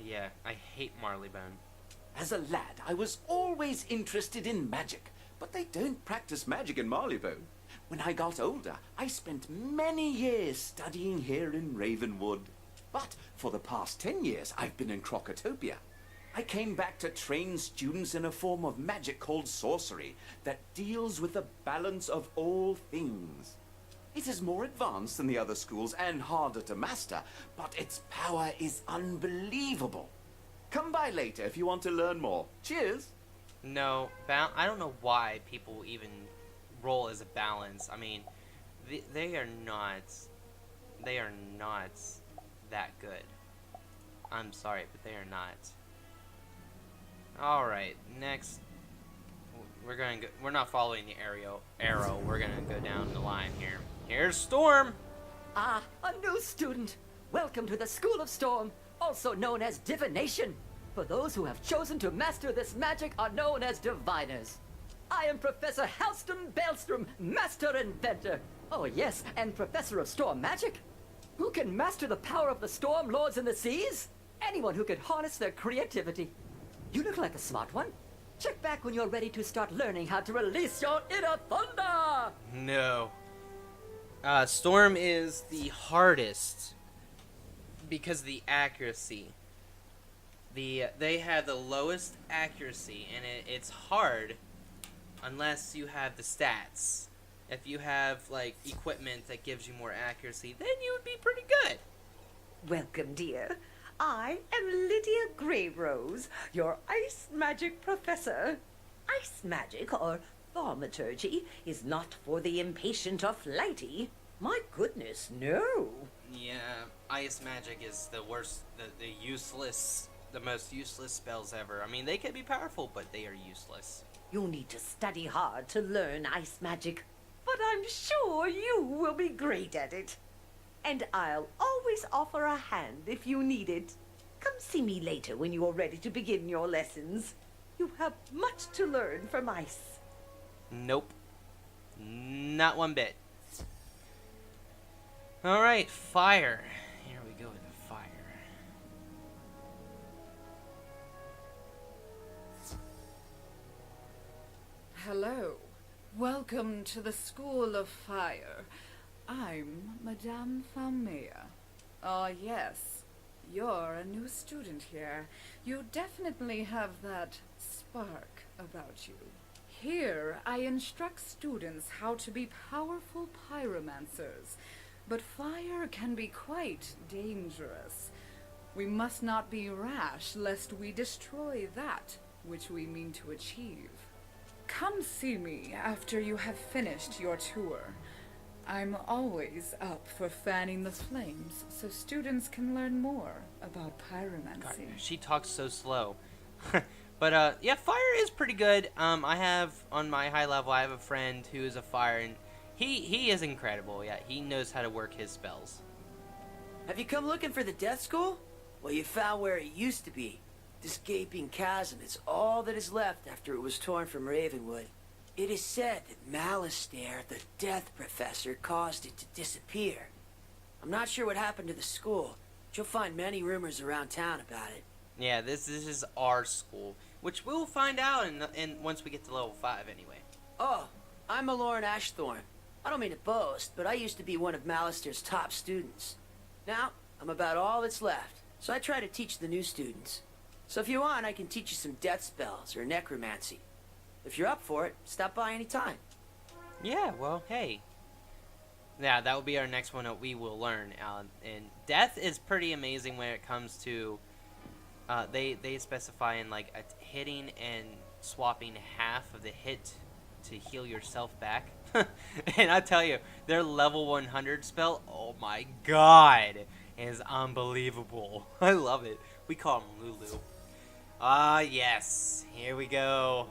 Yeah, I hate Marleybone. As a lad, I was always interested in magic, but they don't practice magic in Marleybone. When I got older, I spent many years studying here in Ravenwood. But for the past 10 years, I've been in Crocotopia. I came back to train students in a form of magic called sorcery that deals with the balance of all things. It is more advanced than the other schools and harder to master, but its power is unbelievable. Come by later if you want to learn more. Cheers! No, I don't know why people even roll as a balance. I mean, they are not that good. I'm sorry, but they are not. Alright, next, we're not following the arrow, we're gonna go down the line here. Here's Storm! Ah, a new student! Welcome to the School of Storm, also known as Divination. For those who have chosen to master this magic are known as Diviners. I am Professor Halston Baelstrom, Master Inventor. Oh yes, and Professor of Storm Magic. Who can master the power of the Storm Lords in the seas? Anyone who can harness their creativity. You look like a smart one. Check back when you're ready to start learning how to release your inner thunder! No. Storm is the hardest because of the accuracy. they have the lowest accuracy, and it's hard unless you have the stats. If you have like equipment that gives you more accuracy, then you would be pretty good. Welcome, dear. I am Lydia Grayrose, your ice magic professor. Ice magic, or thaumaturgy, is not for the impatient or flighty. My goodness, no. Yeah, ice magic is the worst, the most useless spells ever. I mean, they can be powerful, but they are useless. You'll need to study hard to learn ice magic, but I'm sure you will be great at it. And I'll always offer a hand if you need it. Come see me later when you are ready to begin your lessons. You have much to learn from ice. Nope. Not one bit. Alright, fire. Here we go with the fire. Hello. Welcome to the School of Fire. I'm Madame Falmea. Ah, yes. You're a new student here. You definitely have that spark about you. Here, I instruct students how to be powerful pyromancers. But fire can be quite dangerous. We must not be rash, lest we destroy that which we mean to achieve. Come see me after you have finished your tour. I'm always up for fanning the flames, so students can learn more about pyromancy. God, she talks so slow. But, yeah, fire is pretty good. I have, on my high level, I have a friend who is a fire, and he is incredible. Yeah, he knows how to work his spells. Have you come looking for the death school? Well, you found where it used to be. This gaping chasm is all that is left after it was torn from Ravenwood. It is said that Malastare, the death professor, caused it to disappear. I'm not sure what happened to the school, but you'll find many rumors around town about it. Yeah, this is our school, which we'll find out in once we get to level 5 anyway. Oh, I'm Maloran Ashthorn. I don't mean to boast, but I used to be one of Malastare's top students. Now, I'm about all that's left, so I try to teach the new students. So if you want, I can teach you some death spells or necromancy. If you're up for it, stop by any time. Yeah, well, hey. Yeah, that will be our next one that we will learn. And death is pretty amazing when it comes to... they specify in, like, hitting and swapping half of the hit to heal yourself back. And I tell you, their level 100 spell, oh my god, is unbelievable. I love it. We call him Lulu. Ah, yes. Here we go.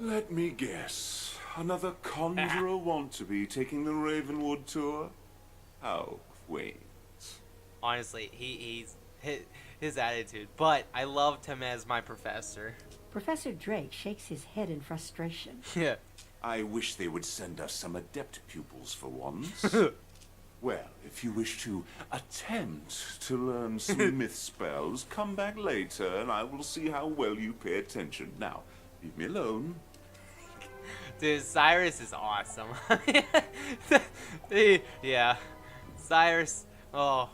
Let me guess. Another conjurer want-to-be taking the Ravenwood tour? How quaint. Honestly, his attitude. But I loved him as my professor. Professor Drake shakes his head in frustration. Yeah. I wish they would send us some adept pupils for once. Well, if you wish to attempt to learn some myth spells, come back later and I will see how well you pay attention. Now, leave me alone. Dude, Cyrus is awesome. Yeah. Cyrus, oh.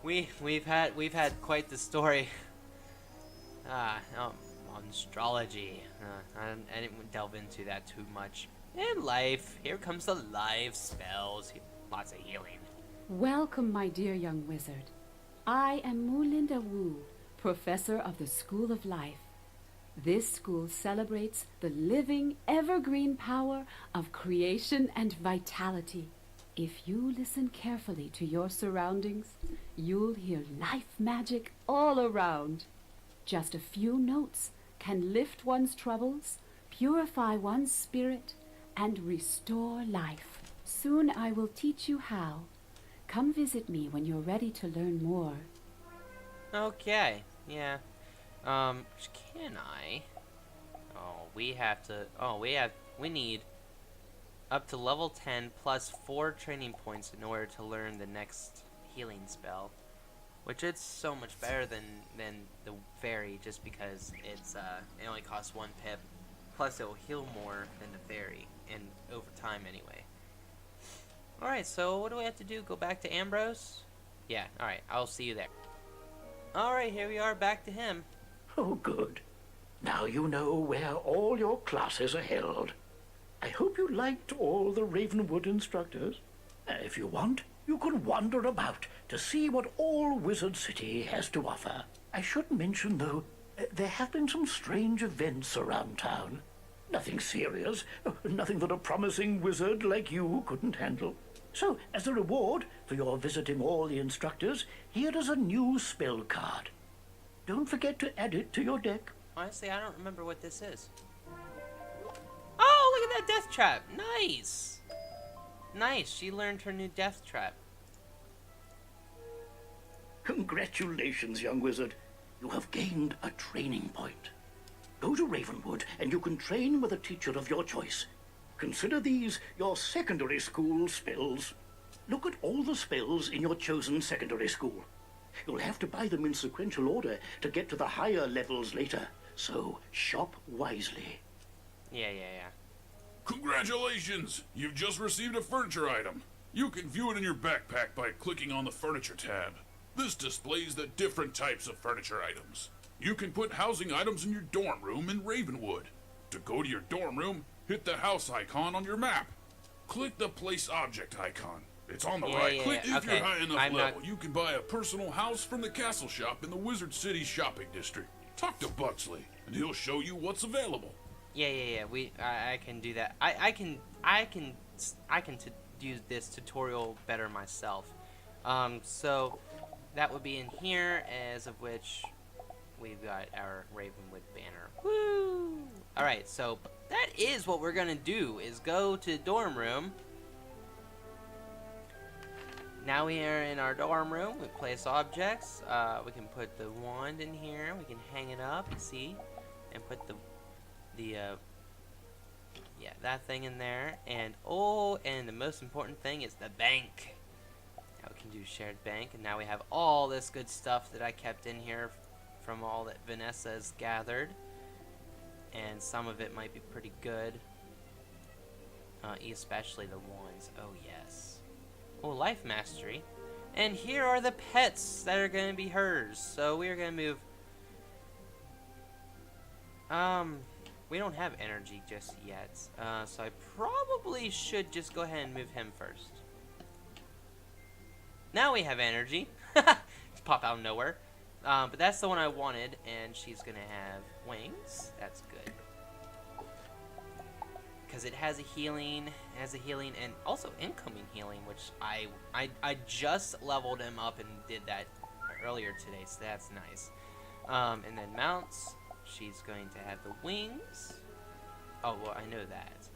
We've had quite the story. Astrology. I didn't delve into that too much. And life. Here comes the life spells. Lots of healing. Welcome, my dear young wizard. I am Mulinda Wu, professor of the School of Life. This school celebrates the living, evergreen power of creation and vitality. If you listen carefully to your surroundings, you'll hear life magic all around. Just a few notes can lift one's troubles, purify one's spirit, and restore life. Soon I will teach you how. Come visit me when you're ready to learn more. Okay, yeah. Can I? Oh, we need up to level 10 plus 4 training points in order to learn the next healing spell. Which it's so much better than the fairy, just because it's it only costs 1 pip. Plus it will heal more than the fairy, and over time anyway. Alright, so what do we have to do? Go back to Ambrose? Yeah, alright, I'll see you there. Alright, here we are, back to him. Oh, good. Now you know where all your classes are held. I hope you liked all the Ravenwood instructors. If you want, you can wander about to see what all Wizard City has to offer. I should mention, though, there have been some strange events around town. Nothing serious, nothing that a promising wizard like you couldn't handle. So, as a reward for your visiting all the instructors, here is a new spell card. Don't forget to add it to your deck. Honestly, I don't remember what this is. Oh, look at that death trap. Nice. Nice. She learned her new death trap. Congratulations, young wizard. You have gained a training point. Go to Ravenwood and you can train with a teacher of your choice. Consider these your secondary school spells. Look at all the spells in your chosen secondary school. You'll have to buy them in sequential order to get to the higher levels later, so shop wisely. Yeah. Congratulations! You've just received a furniture item. You can view it in your backpack by clicking on the Furniture tab. This displays the different types of furniture items. You can put housing items in your dorm room in Ravenwood. To go to your dorm room, hit the house icon on your map. Click the place object icon. It's on the right. Click if you're high enough level. You can buy a personal house from the castle shop in the Wizard City shopping district. Talk to Buxley, and he'll show you what's available. Yeah. I can do that. I can do this tutorial better myself. So that would be in here, as of which we've got our Ravenwood banner. Woo! All right, so that is what we're gonna do: is go to dorm room. Now we are in our dorm room. We place objects. We can put the wand in here. We can hang it up and see, and put that thing in there. And and the most important thing is the bank. Now we can do shared bank, and now we have all this good stuff that I kept in here from all that Vanessa has gathered, and some of it might be pretty good. Especially the wands. Oh yes. Oh, life mastery. And here are the pets that are going to be hers. So we are going to move. We don't have energy just yet. So I probably should just go ahead and move him first. Now we have energy. Just pop out of nowhere. But that's the one I wanted, and she's going to have wings. That's good. Because it has a healing, and also incoming healing, which I just leveled him up and did that earlier today, so that's nice. And then mounts, she's going to have the wings. Oh well, I know that.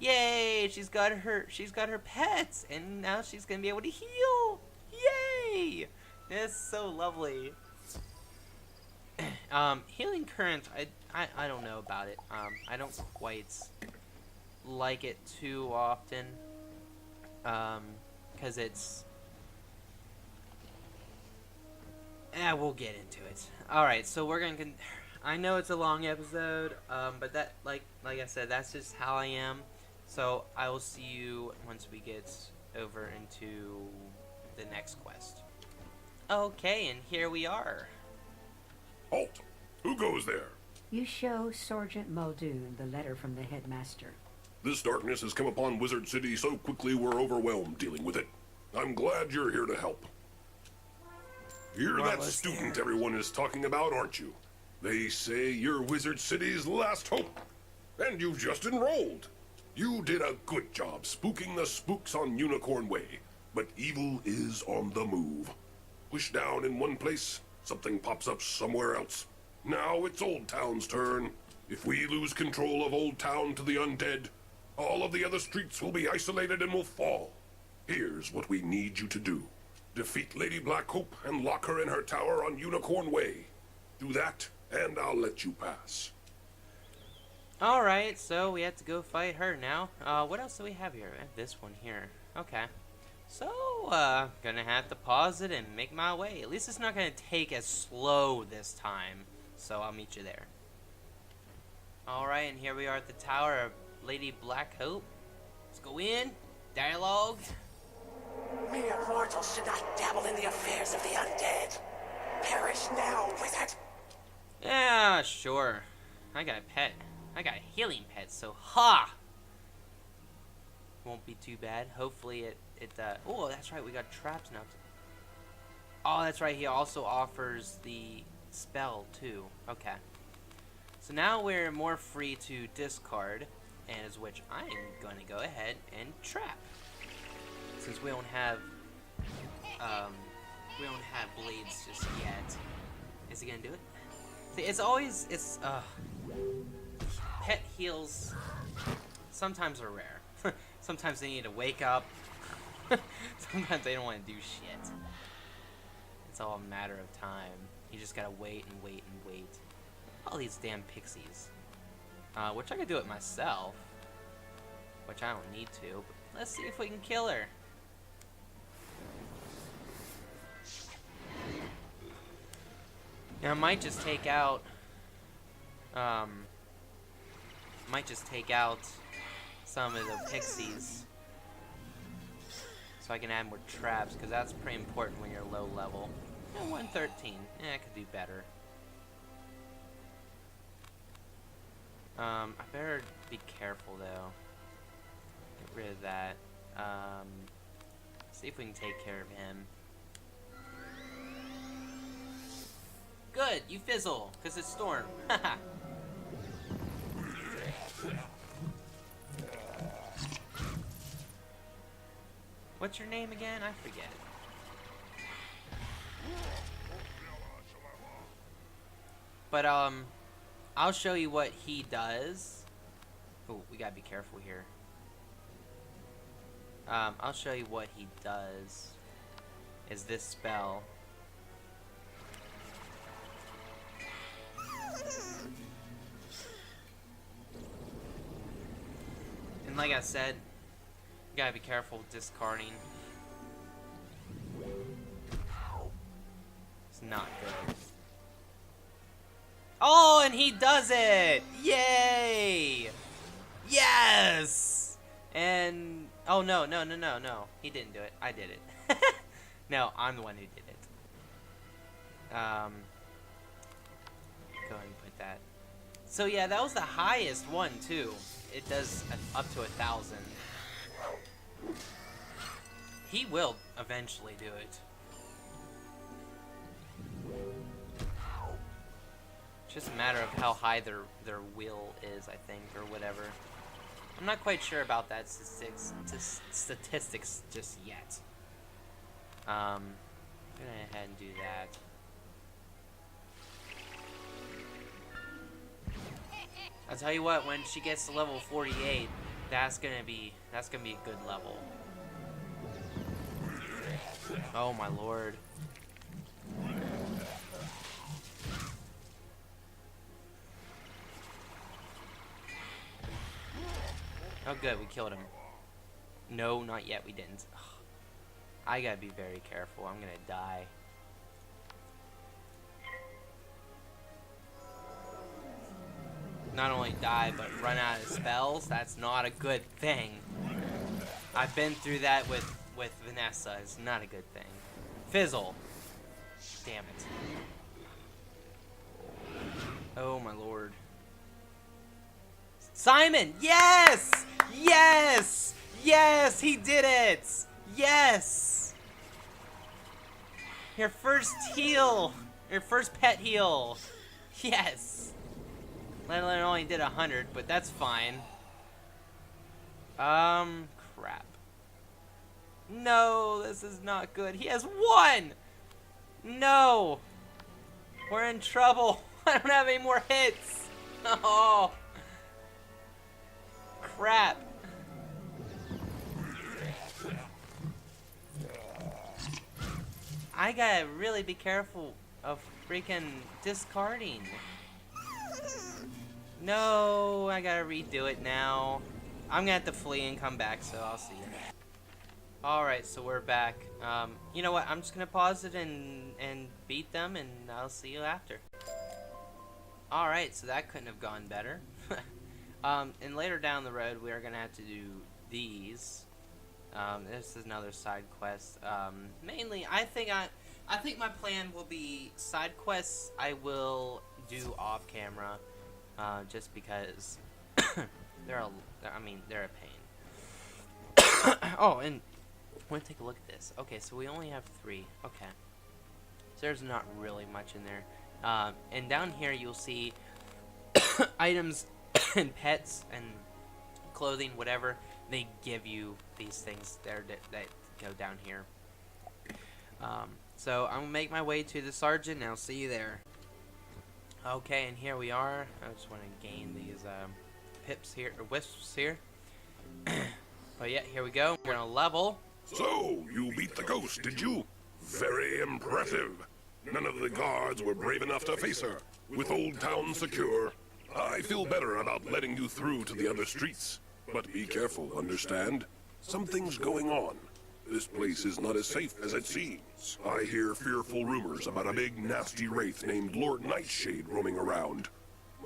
Yay! She's got her pets, and now she's gonna be able to heal. Yay! That's so lovely. Healing current, I don't know about it. I don't quite like it too often. Cause it's... we'll get into it. Alright, so we're gonna... I know it's a long episode, but that, like I said, that's just how I am. So I will see you once we get over into the next quest. Okay, and here we are. Halt! Who goes there? You show Sergeant Muldoon the letter from the headmaster. This darkness has come upon Wizard City so quickly we're overwhelmed dealing with it. I'm glad you're here to help. You're that student everyone is talking about, aren't you? They say you're Wizard City's last hope. And you've just enrolled. You did a good job spooking the spooks on Unicorn Way. But evil is on the move. Push down in one place, something pops up somewhere else. Now it's Old Town's turn. If we lose control of Old Town to the undead, all of the other streets will be isolated and will fall. Here's what we need you to do. Defeat Lady Black Hope and lock her in her tower on Unicorn Way. Do that, and I'll let you pass. Alright, so we have to go fight her now. What else do we have here? This one here. Okay. So, gonna have to pause it and make my way. At least it's not gonna take as slow this time. So I'll meet you there. Alright, and here we are at the tower of Lady Black Hope. Let's go in. Dialogue. Mere mortals should not dabble in the affairs of the undead. Perish now, wizard! Yeah, sure. I got a pet. I got a healing pet, so ha! Won't be too bad. Hopefully it oh, that's right, we got traps now. Oh, that's right, he also offers the spell too. Okay. So now we're more free to discard, and as which I am going to go ahead and trap. Since we don't have blades just yet. Is he gonna do it? See, it's pet heals sometimes are rare. Sometimes they need to wake up. Sometimes they don't want to do shit. It's all a matter of time. You just gotta wait and wait and wait. All these damn pixies. Which I could do it myself. Which I don't need to. But let's see if we can kill her. Now I might just take out some of the pixies so I can add more traps, because that's pretty important when you're low level. 113. Yeah, I could do better. I better be careful though. Get rid of that. See if we can take care of him. Good, you fizzle, because it's Storm. Haha. What's your name again? I forget. But, I'll show you what he does. Oh, we gotta be careful here. I'll show you what he does. Is this spell. And like I said, you gotta be careful discarding. It's not good. Oh, and he does it! Yay! Yes! And oh no, he didn't do it. I did it. No, I'm the one who did it. Go ahead and put that. So yeah, that was the highest one too. It does up to 1,000. He will eventually do it. It's just a matter of how high their will is, I think, or whatever. I'm not quite sure about that statistics just yet. I'm gonna go ahead and do that. I'll tell you what, when she gets to level 48, that's gonna be a good level. Oh my lord. Oh good, we killed him. No, not yet, we didn't. Ugh. I gotta be very careful, I'm gonna die. Not only die, but run out of spells. That's not a good thing. I've been through that with Vanessa. It's not a good thing. Fizzle. Damn it. Oh my lord. Simon! Yes! Yes! Yes! He did it! Yes! Your first heal! Your first pet heal! Yes! Landlord only did 100, but that's fine. Crap. No, this is not good. He has 1! No! We're in trouble. I don't have any more hits. Oh. Crap. I gotta really be careful of freaking discarding. No, I gotta redo it now. I'm gonna have to flee and come back, so I'll see you. Alright, so we're back. You know what, I'm just gonna pause it and beat them, and I'll see you after. Alright, so that couldn't have gone better. And later down the road, we are gonna have to do these. This is another side quest. Mainly, I think I think my plan will be side quests I will do off camera, just because they're a pain. Oh, and I want to take a look at this. Okay, so we only have 3. Okay. So there's not really much in there. And down here you'll see items and pets and clothing, whatever. They give you these things there that go down here. So I'm gonna make my way to the sergeant, and I'll see you there. Okay, and here we are. I just want to gain these pips here, or wisps here. But yeah, here we go. We're gonna level. So, you beat the ghost, did you? Very impressive. None of the guards were brave enough to face her. With Old Town secure, I feel better about letting you through to the other streets. But be careful, understand? Something's going on. This place is not as safe as it seems. I hear fearful rumors about a big, nasty wraith named Lord Nightshade roaming around.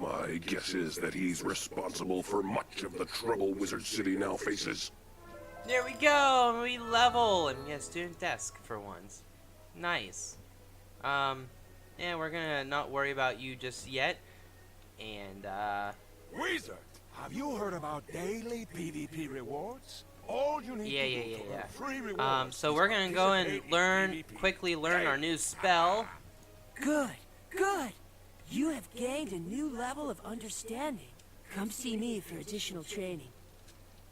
My guess is that he's responsible for much of the trouble Wizard City now faces. There we go. We level and we get a student desk for once. Nice. Yeah, we're gonna not worry about you just yet. And Wizard, have you heard about daily PvP rewards? All you need to do to earn free rewards. So we're gonna go and quickly learn our new spell. Good, good. You have gained a new level of understanding. Come see me for additional training.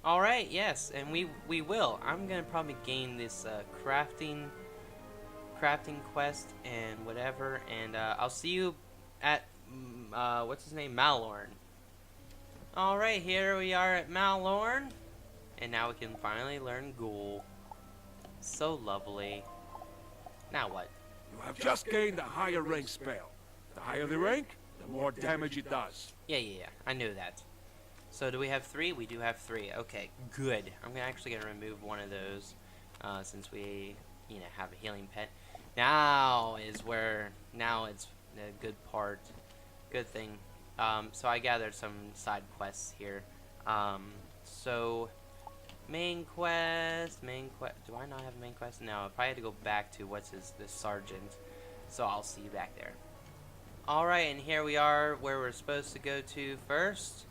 All right, yes, and we will. I'm gonna probably gain this crafting quest and whatever, and I'll see you at what's his name, Malorn. All right, here we are at Malorn, and now we can finally learn Ghoul. So lovely. Now what? You have just gained a higher rank spell. The higher the rank, the more damage it does. Yeah. I knew that. So do we have 3? We do have 3. Okay, good. I'm actually gonna remove one of those since we, have a healing pet. Now it's the good part. Good thing. So I gathered some side quests here. So main quest. Do I not have a main quest? No, I probably had to go back to the sergeant. So I'll see you back there. All right, and here we are where we're supposed to go to first.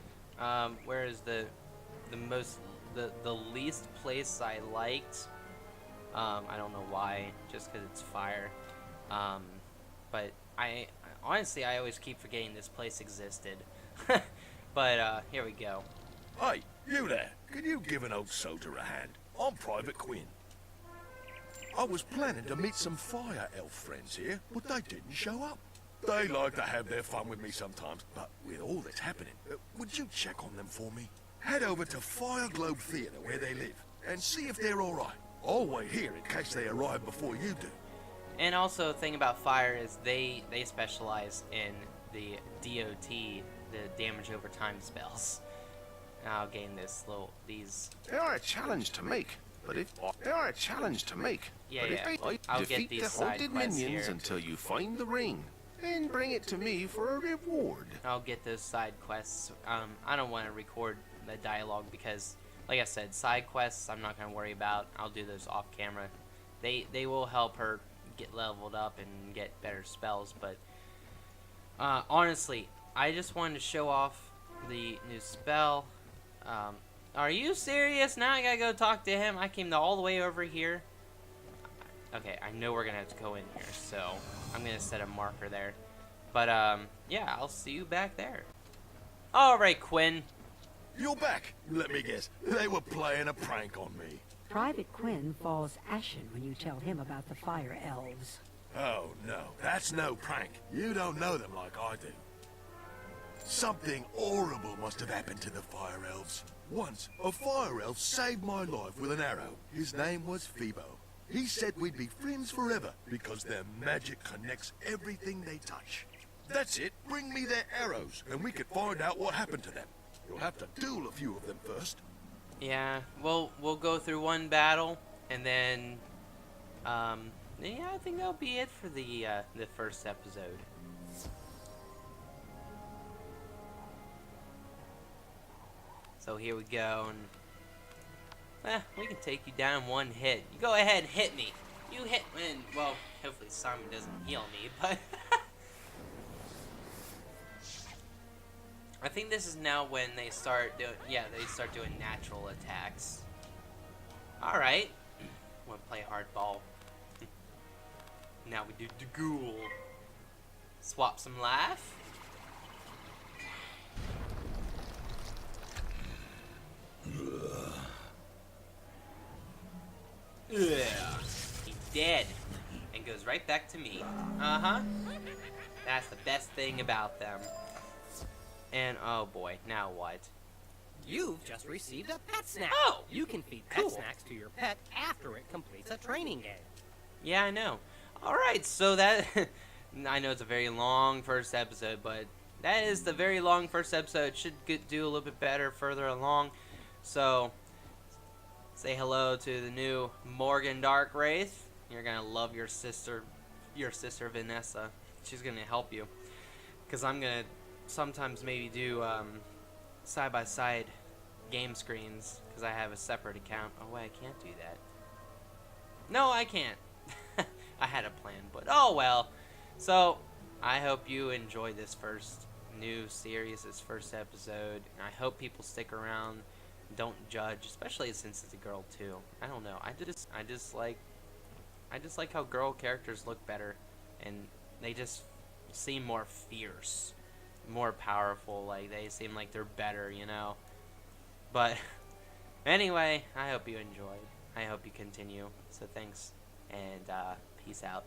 Where is the least place I liked? I don't know why, just because it's fire. But I honestly always keep forgetting this place existed. But here we go. Hey, you there? Can you give an old soldier a hand? I'm Private Quinn. I was planning to meet some fire elf friends here, but they didn't show up. They like to have their fun with me sometimes, but with all that's happening, would you check on them for me? Head over to Fire Globe Theatre where they live, and see if they're alright. I'll wait here in case they arrive before you do. And also, the thing about fire is they specialize in the DOT, the damage over time spells. And I'll gain these. They are a challenge to make, but if I'll defeat get these the side haunted quests minions here. until you find the ring, and bring it to me for a reward. I'll get those side quests. I don't want to record the dialogue because, like I said, side quests I'm not going to worry about. I'll do those off camera. They will help her get leveled up and get better spells, but honestly, I just wanted to show off the new spell. Are you serious? Now I gotta go talk to him? I came all the way over here. Okay, I know we're gonna have to go in here, so I'm gonna set a marker there. But yeah, I'll see you back there. Alright, Quinn. You're back. Let me guess. They were playing a prank on me. Private Quinn falls ashen when you tell him about the fire elves. Oh, no. That's no prank. You don't know them like I do. Something horrible must have happened to the fire elves. Once, a fire elf saved my life with an arrow. His name was Phoebo. He said we'd be friends forever because their magic connects everything they touch. That's it. Bring me their arrows, and we can find out what happened to them. You'll have to duel a few of them first. Yeah, we'll go through one battle, and then yeah, I think that'll be it for the first episode. So here we go, and we can take you down in one hit. You go ahead and hit me. You hit, and well, Hopefully Simon doesn't heal me, but I think this is now when they start doing, they start doing natural attacks. Alright. Wanna play hardball. Now we do the ghoul. Swap some life. Ugh. He's dead. And goes right back to me. Uh-huh. That's the best thing about them. And oh boy, now what? You've just received a pet snack. Oh! You can feed pet snacks to your pet after it completes a training game. Yeah, I know. Alright, so that... I know it's a very long first episode, but that is the very long first episode. Should do a little bit better further along. So, say hello to the new Morgan Darkwraith. You're gonna love your sister Vanessa. She's gonna help you. Because I'm gonna sometimes maybe do side-by-side game screens. Because I have a separate account. Oh wait, I can't do that. No, I can't. I had a plan, but oh well. So, I hope you enjoy this first new series, this first episode. And I hope people stick around, don't judge, especially since it's a girl too. I don't know. I just like how girl characters look better, and they just seem more fierce, more powerful. Like they seem like they're better, you know. But anyway, I hope you enjoyed. I hope you continue. So thanks, and peace out.